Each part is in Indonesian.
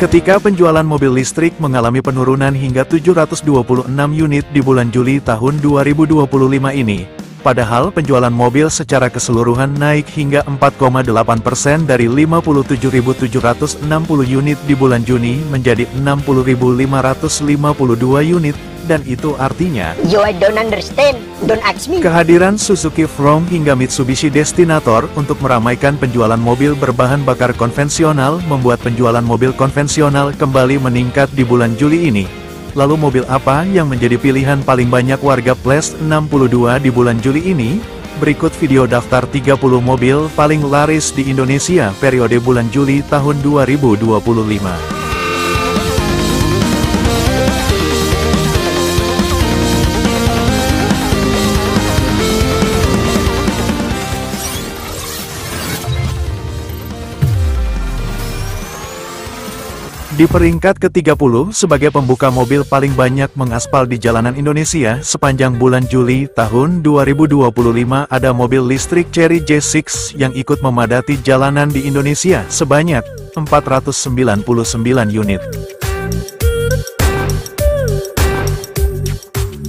Ketika penjualan mobil listrik mengalami penurunan hingga 726 unit di bulan Juli tahun 2025 ini, padahal penjualan mobil secara keseluruhan naik hingga 4,8% dari 57.760 unit di bulan Juni menjadi 60.552 unit, dan itu artinya I don't understand, don't ask me. Kehadiran Suzuki From hingga Mitsubishi Destinator untuk meramaikan penjualan mobil berbahan bakar konvensional membuat penjualan mobil konvensional kembali meningkat di bulan Juli ini. Lalu mobil apa yang menjadi pilihan paling banyak warga Plus 62 di bulan Juli ini? Berikut video daftar 30 mobil paling laris di Indonesia periode bulan Juli tahun 2025. Di peringkat ke-30 sebagai pembuka mobil paling banyak mengaspal di jalanan Indonesia sepanjang bulan Juli tahun 2025 ada mobil listrik Chery J6 yang ikut memadati jalanan di Indonesia sebanyak 499 unit.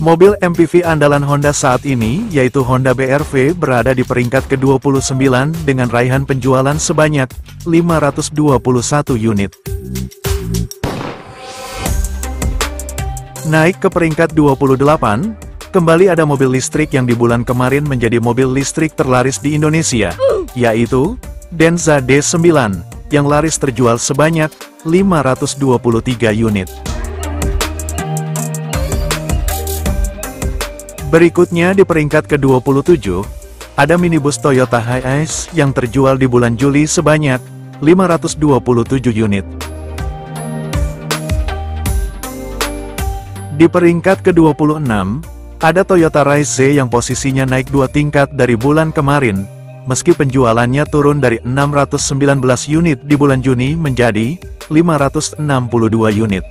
Mobil MPV andalan Honda saat ini, yaitu Honda BR-V berada di peringkat ke-29 dengan raihan penjualan sebanyak 521 unit. Naik ke peringkat 28, kembali ada mobil listrik yang di bulan kemarin menjadi mobil listrik terlaris di Indonesia, yaitu Denza D9, yang laris terjual sebanyak 523 unit. Berikutnya di peringkat ke-27, ada minibus Toyota Hiace yang terjual di bulan Juli sebanyak 527 unit. Di peringkat ke-26, ada Toyota Rise yang posisinya naik 2 tingkat dari bulan kemarin, meski penjualannya turun dari 619 unit di bulan Juni menjadi 562 unit.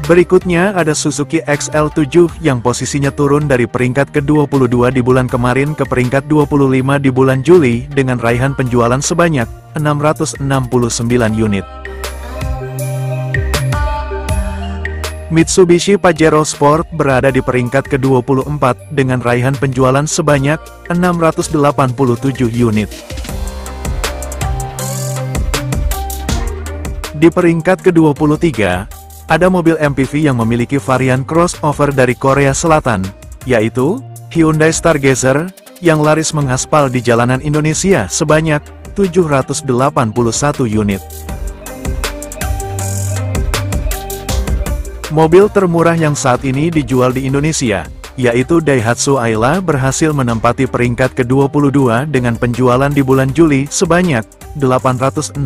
Berikutnya ada Suzuki XL7 yang posisinya turun dari peringkat ke-22 di bulan kemarin ke peringkat 25 di bulan Juli dengan raihan penjualan sebanyak 669 unit. Mitsubishi Pajero Sport berada di peringkat ke-24 dengan raihan penjualan sebanyak 687 unit. Di peringkat ke-23, ada mobil MPV yang memiliki varian crossover dari Korea Selatan, yaitu Hyundai Stargazer, yang laris mengaspal di jalanan Indonesia sebanyak 781 unit. Mobil termurah yang saat ini dijual di Indonesia, yaitu Daihatsu Ayla berhasil menempati peringkat ke-22 dengan penjualan di bulan Juli sebanyak 861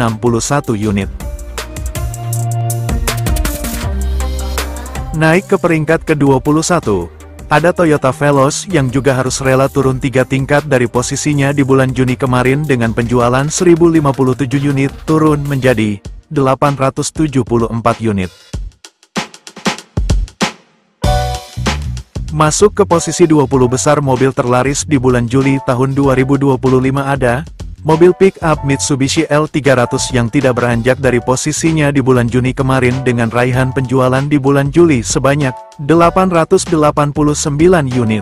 unit. Naik ke peringkat ke-21, ada Toyota Veloz yang juga harus rela turun 3 tingkat dari posisinya di bulan Juni kemarin dengan penjualan 1057 unit turun menjadi 874 unit. Masuk ke posisi 20 besar mobil terlaris di bulan Juli tahun 2025 ada mobil pick-up Mitsubishi L300 yang tidak beranjak dari posisinya di bulan Juni kemarin dengan raihan penjualan di bulan Juli sebanyak 889 unit.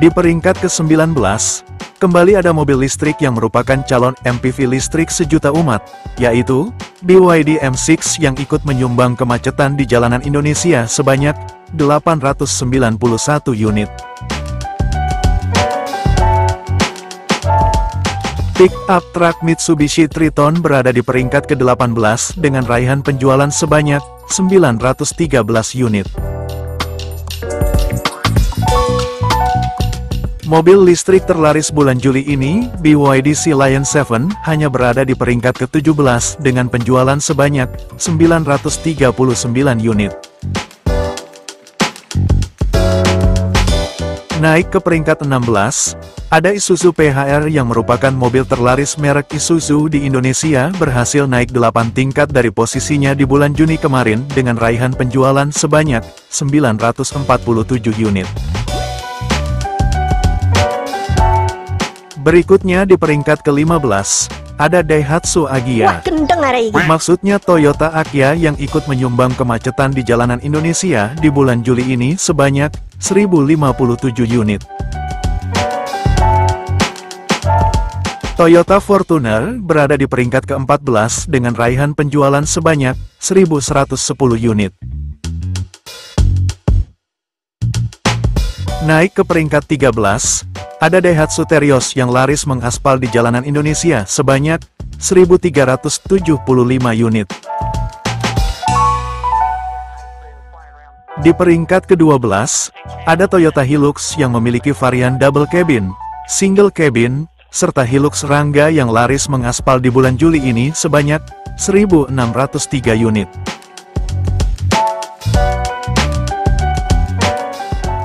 Di peringkat ke-19, kembali ada mobil listrik yang merupakan calon MPV listrik sejuta umat, yaitu BYD M6 yang ikut menyumbang kemacetan di jalanan Indonesia sebanyak 891 unit. Pick-up truck Mitsubishi Triton berada di peringkat ke-18 dengan raihan penjualan sebanyak 913 unit. Mobil listrik terlaris bulan Juli ini, BYD Sea Lion 7, hanya berada di peringkat ke-17 dengan penjualan sebanyak 939 unit. Naik ke peringkat 16, ada Isuzu PHR yang merupakan mobil terlaris merek Isuzu di Indonesia berhasil naik 8 tingkat dari posisinya di bulan Juni kemarin dengan raihan penjualan sebanyak 947 unit. Berikutnya di peringkat ke-15, ada Daihatsu Wah, Agya. gendeng hari ini. Maksudnya Toyota Agya yang ikut menyumbang kemacetan di jalanan Indonesia di bulan Juli ini sebanyak 1057 unit. Toyota Fortuner berada di peringkat ke-14 dengan raihan penjualan sebanyak 1110 unit. Naik ke peringkat 13, ada Daihatsu Terios yang laris mengaspal di jalanan Indonesia sebanyak 1375 unit. Di peringkat ke-12, ada Toyota Hilux yang memiliki varian double cabin, single cabin, serta Hilux Rangga yang laris mengaspal di bulan Juli ini sebanyak 1603 unit.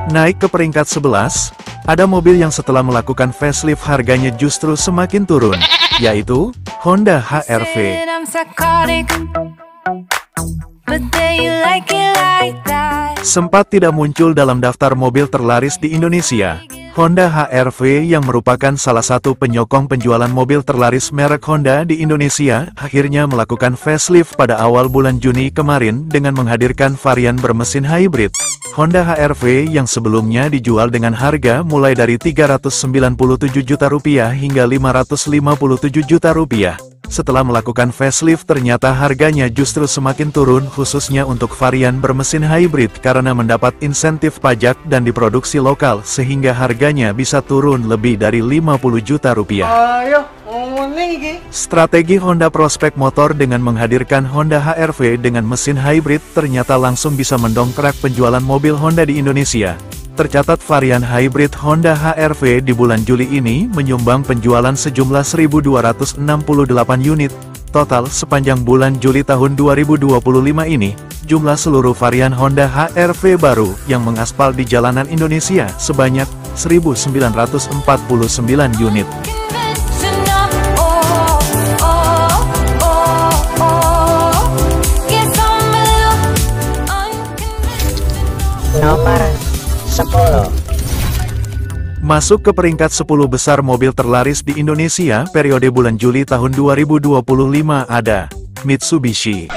Naik ke peringkat 11, ada mobil yang setelah melakukan facelift harganya justru semakin turun, yaitu Honda HR-V. Sempat tidak muncul dalam daftar mobil terlaris di Indonesia, Honda HR-V yang merupakan salah satu penyokong penjualan mobil terlaris merek Honda di Indonesia, akhirnya melakukan facelift pada awal bulan Juni kemarin dengan menghadirkan varian bermesin hybrid. Honda HR-V yang sebelumnya dijual dengan harga mulai dari Rp397 juta hingga Rp557 juta. Setelah melakukan facelift ternyata harganya justru semakin turun khususnya untuk varian bermesin hybrid karena mendapat insentif pajak dan diproduksi lokal sehingga harganya bisa turun lebih dari Rp50 juta. Strategi Honda Prospect Motor dengan menghadirkan Honda HR-V dengan mesin hybrid ternyata langsung bisa mendongkrak penjualan mobil Honda di Indonesia. Tercatat varian hybrid Honda HR-V di bulan Juli ini menyumbang penjualan sejumlah 1.268 unit. Total sepanjang bulan Juli tahun 2025 ini, jumlah seluruh varian Honda HR-V baru yang mengaspal di jalanan Indonesia sebanyak 1.949 unit. Nomor 10. Masuk ke peringkat 10 besar mobil terlaris di Indonesia periode bulan Juli tahun 2025 ada Mitsubishi.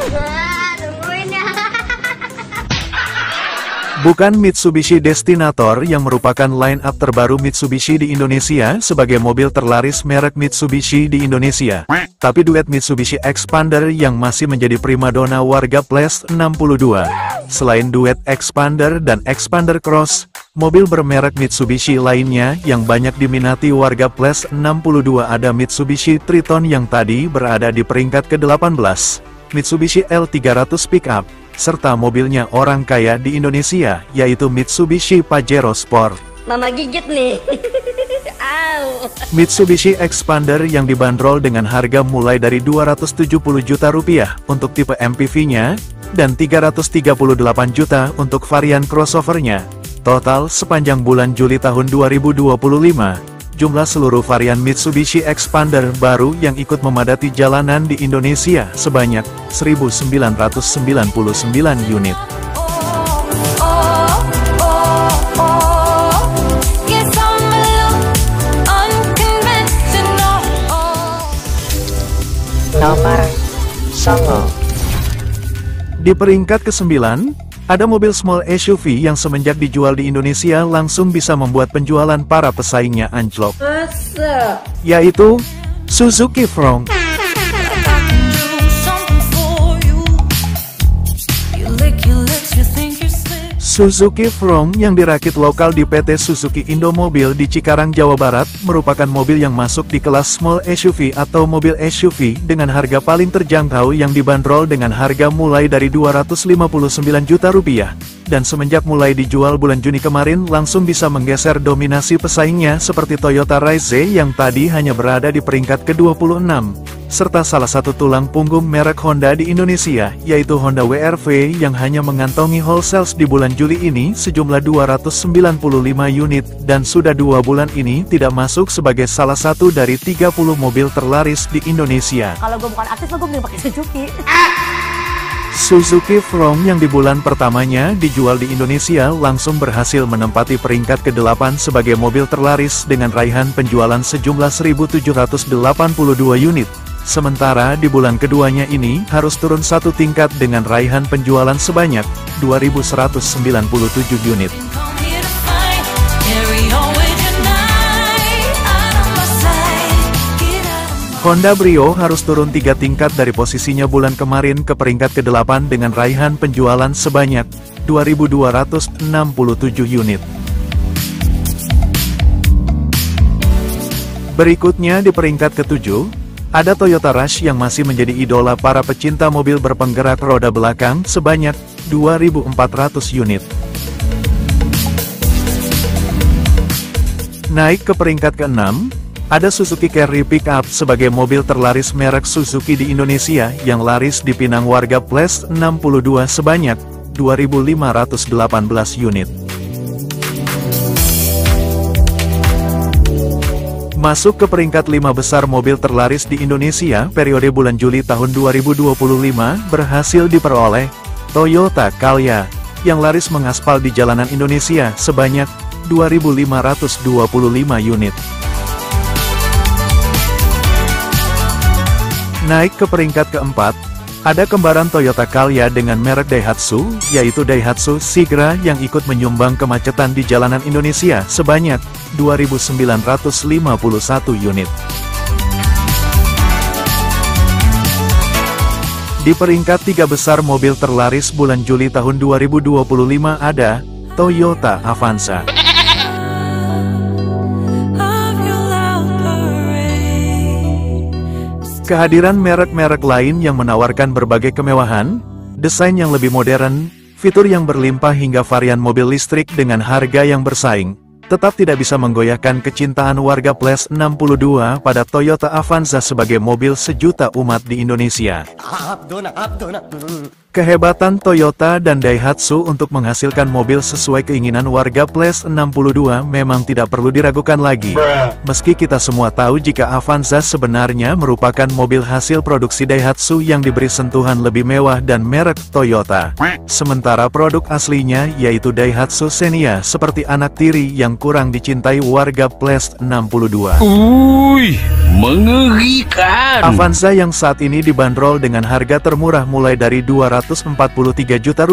Bukan Mitsubishi Destinator yang merupakan line-up terbaru Mitsubishi di Indonesia sebagai mobil terlaris merek Mitsubishi di Indonesia, tapi duet Mitsubishi Expander yang masih menjadi primadona warga Plus 62. Selain duet Expander dan Expander Cross, mobil bermerek Mitsubishi lainnya yang banyak diminati warga Plus 62 ada Mitsubishi Triton yang tadi berada di peringkat ke-18, Mitsubishi L300 Pickup, serta mobilnya orang kaya di Indonesia, yaitu Mitsubishi Pajero Sport. Mama gigit nih. Mitsubishi Expander yang dibanderol dengan harga mulai dari Rp270 juta untuk tipe MPV-nya, dan Rp338 juta untuk varian crossover-nya. Total sepanjang bulan Juli tahun 2025, jumlah seluruh varian Mitsubishi Expander baru yang ikut memadati jalanan di Indonesia sebanyak 1.999 unit. Nomor 10. Di peringkat ke-9, ada mobil small SUV yang semenjak dijual di Indonesia langsung bisa membuat penjualan para pesaingnya anjlok, yaitu Suzuki Frontr. Suzuki Frontr yang dirakit lokal di PT Suzuki Indomobil di Cikarang, Jawa Barat, merupakan mobil yang masuk di kelas small SUV atau mobil SUV dengan harga paling terjangkau yang dibanderol dengan harga mulai dari Rp259 juta. Dan semenjak mulai dijual bulan Juni kemarin langsung bisa menggeser dominasi pesaingnya seperti Toyota Rise yang tadi hanya berada di peringkat ke-26. Serta salah satu tulang punggung merek Honda di Indonesia, yaitu Honda WR-V yang hanya mengantongi wholesales di bulan Juli ini sejumlah 295 unit, dan sudah 2 bulan ini tidak masuk sebagai salah satu dari 30 mobil terlaris di Indonesia. Kalau gue bukan artis, gue beli pakai Suzuki. Suzuki From yang di bulan pertamanya dijual di Indonesia langsung berhasil menempati peringkat ke-8 sebagai mobil terlaris dengan raihan penjualan sejumlah 1.782 unit. Sementara di bulan keduanya ini harus turun satu tingkat dengan raihan penjualan sebanyak 2.197 unit. Honda Brio harus turun 3 tingkat dari posisinya bulan kemarin ke peringkat ke-8 dengan raihan penjualan sebanyak 2.267 unit. Berikutnya di peringkat ke-7, ada Toyota Rush yang masih menjadi idola para pecinta mobil berpenggerak roda belakang sebanyak 2.400 unit. Naik ke peringkat ke-6, ada Suzuki Carry Pickup sebagai mobil terlaris merek Suzuki di Indonesia yang laris dipinang warga Plus 62 sebanyak 2.518 unit. Masuk ke peringkat 5 besar mobil terlaris di Indonesia periode bulan Juli tahun 2025 berhasil diperoleh Toyota Calya yang laris mengaspal di jalanan Indonesia sebanyak 2.525 unit. Naik ke peringkat ke-4, ada kembaran Toyota Calya dengan merek Daihatsu, yaitu Daihatsu Sigra yang ikut menyumbang kemacetan di jalanan Indonesia sebanyak 2.951 unit. Di peringkat 3 besar mobil terlaris bulan Juli tahun 2025 ada Toyota Avanza. Kehadiran merek-merek lain yang menawarkan berbagai kemewahan, desain yang lebih modern, fitur yang berlimpah hingga varian mobil listrik dengan harga yang bersaing, tetap tidak bisa menggoyahkan kecintaan warga Plus 62 pada Toyota Avanza sebagai mobil sejuta umat di Indonesia. Kehebatan Toyota dan Daihatsu untuk menghasilkan mobil sesuai keinginan warga Plus 62 memang tidak perlu diragukan lagi. Meski kita semua tahu jika Avanza sebenarnya merupakan mobil hasil produksi Daihatsu yang diberi sentuhan lebih mewah dan merek Toyota. Sementara produk aslinya yaitu Daihatsu Xenia seperti anak tiri yang kurang dicintai warga Plus 62. Mengerikan. Avanza yang saat ini dibanderol dengan harga termurah mulai dari Rp243 juta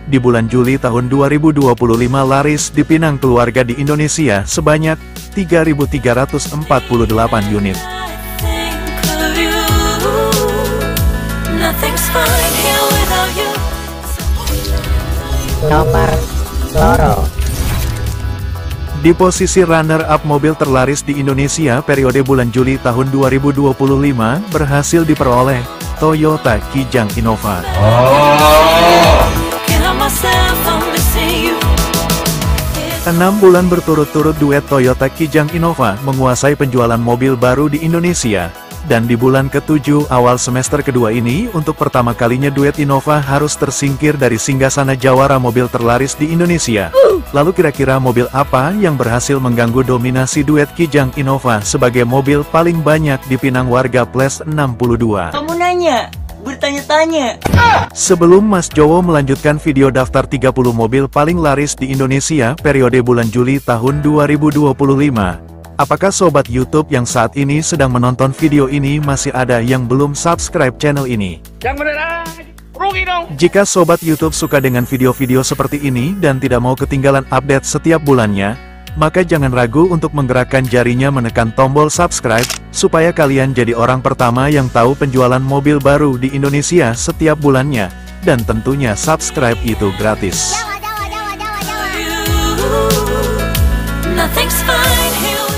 di bulan Juli tahun 2025 laris dipinang keluarga di Indonesia sebanyak 3.348 unit. Nomor loro. Di posisi runner-up mobil terlaris di Indonesia periode bulan Juli tahun 2025 berhasil diperoleh Toyota Kijang Innova. 6 bulan berturut-turut duet Toyota Kijang Innova menguasai penjualan mobil baru di Indonesia. Dan di bulan ke-7 awal semester kedua ini untuk pertama kalinya duet Innova harus tersingkir dari singgasana jawara mobil terlaris di Indonesia. Lalu kira-kira mobil apa yang berhasil mengganggu dominasi duet Kijang Innova sebagai mobil paling banyak dipinang warga Plus 62? Kamu nanya, bertanya-tanya. Sebelum Mas Jowo melanjutkan video daftar 30 mobil paling laris di Indonesia periode bulan Juli tahun 2025, apakah sobat YouTube yang saat ini sedang menonton video ini masih ada yang belum subscribe channel ini? Yang bener rugi dong. Jika sobat YouTube suka dengan video-video seperti ini dan tidak mau ketinggalan update setiap bulannya, maka jangan ragu untuk menggerakkan jarinya menekan tombol subscribe, supaya kalian jadi orang pertama yang tahu penjualan mobil baru di Indonesia setiap bulannya. Dan tentunya subscribe itu gratis.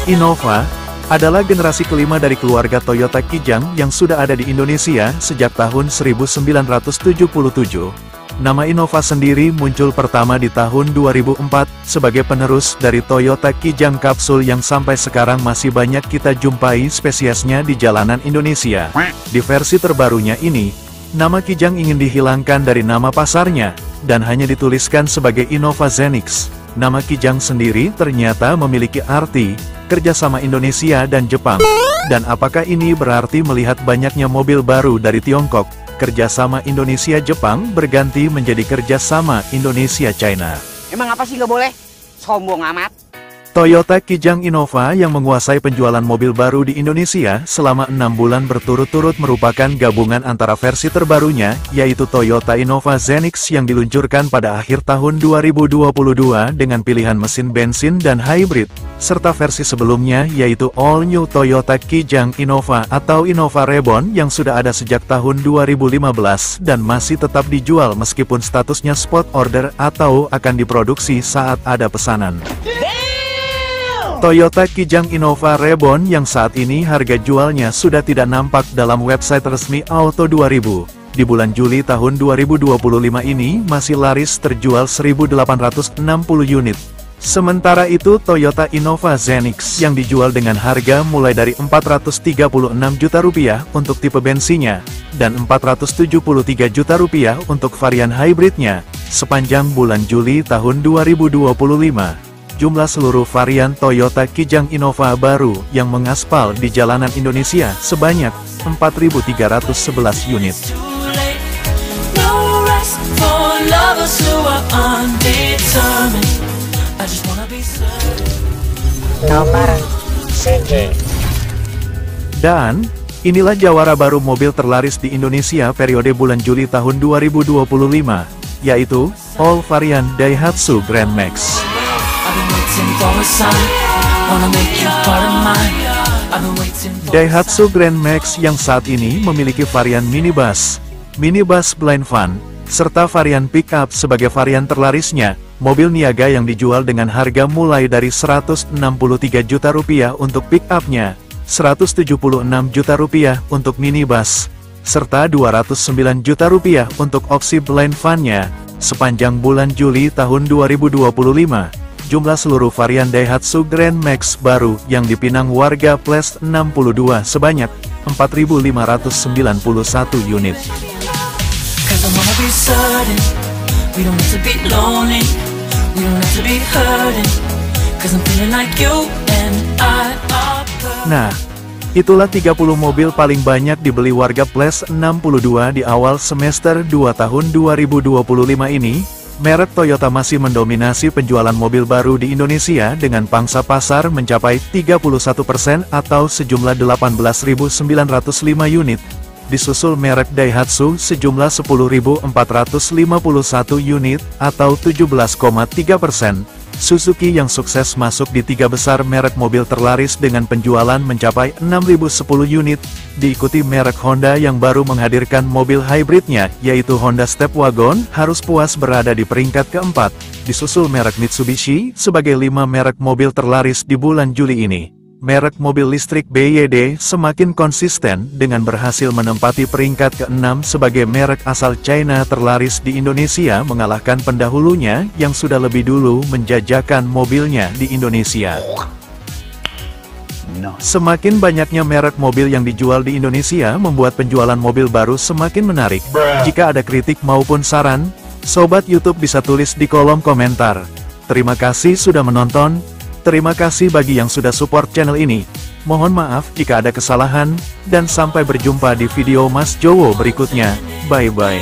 Innova adalah generasi kelima dari keluarga Toyota Kijang yang sudah ada di Indonesia sejak tahun 1977. Nama Innova sendiri muncul pertama di tahun 2004 sebagai penerus dari Toyota Kijang Kapsul yang sampai sekarang masih banyak kita jumpai spesiesnya di jalanan Indonesia. Di versi terbarunya ini, nama Kijang ingin dihilangkan dari nama pasarnya, dan hanya dituliskan sebagai Innova Zenix. Nama Kijang sendiri ternyata memiliki arti kerjasama Indonesia dan Jepang. Dan apakah ini berarti melihat banyaknya mobil baru dari Tiongkok, kerjasama Indonesia-Jepang berganti menjadi kerjasama Indonesia-China. Emang apa sih nggak boleh? Sombong amat. Toyota Kijang Innova yang menguasai penjualan mobil baru di Indonesia selama 6 bulan berturut-turut merupakan gabungan antara versi terbarunya, yaitu Toyota Innova Zenix yang diluncurkan pada akhir tahun 2022 dengan pilihan mesin bensin dan hybrid, serta versi sebelumnya yaitu All New Toyota Kijang Innova atau Innova Reborn yang sudah ada sejak tahun 2015 dan masih tetap dijual meskipun statusnya spot order atau akan diproduksi saat ada pesanan. Toyota Kijang Innova Reborn yang saat ini harga jualnya sudah tidak nampak dalam website resmi Auto 2000. Di bulan Juli tahun 2025 ini masih laris terjual 1.860 unit. Sementara itu Toyota Innova Zenix yang dijual dengan harga mulai dari Rp436 juta untuk tipe bensinnya, dan Rp473 juta untuk varian hybridnya, sepanjang bulan Juli tahun 2025. Jumlah seluruh varian Toyota Kijang Innova baru yang mengaspal di jalanan Indonesia sebanyak 4.311 unit. Nomor CJ. Dan, inilah jawara baru mobil terlaris di Indonesia periode bulan Juli tahun 2025, yaitu all varian Daihatsu Grand Max. Daihatsu Grand Max yang saat ini memiliki varian minibus, minibus blind van, serta varian pickup sebagai varian terlarisnya. Mobil niaga yang dijual dengan harga mulai dari Rp163 juta untuk pickupnya, Rp176 juta untuk minibus, serta Rp209 juta untuk opsi blind van-nya. Sepanjang bulan Juli tahun 2025. Jumlah seluruh varian Daihatsu Grand Max baru yang dipinang warga Plus 62 sebanyak 4.591 unit. Nah, itulah 30 mobil paling banyak dibeli warga Plus 62 di awal semester 2 tahun 2025 ini. Merek Toyota masih mendominasi penjualan mobil baru di Indonesia dengan pangsa pasar mencapai 31% atau sejumlah 18.905 unit. Disusul merek Daihatsu sejumlah 10.451 unit atau 17,3%. Suzuki yang sukses masuk di 3 besar merek mobil terlaris dengan penjualan mencapai 6.010 unit, diikuti merek Honda yang baru menghadirkan mobil hybridnya, yaitu Honda Stepwagon, harus puas berada di peringkat keempat, disusul merek Mitsubishi sebagai 5 merek mobil terlaris di bulan Juli ini. Merek mobil listrik BYD semakin konsisten dengan berhasil menempati peringkat ke-6 sebagai merek asal China terlaris di Indonesia, mengalahkan pendahulunya yang sudah lebih dulu menjajakan mobilnya di Indonesia. Semakin banyaknya merek mobil yang dijual di Indonesia membuat penjualan mobil baru semakin menarik. Jika ada kritik maupun saran, Sobat YouTube bisa tulis di kolom komentar. Terima kasih sudah menonton. Terima kasih bagi yang sudah support channel ini. Mohon maaf jika ada kesalahan, dan sampai berjumpa di video Mas Jowo berikutnya. Bye-bye.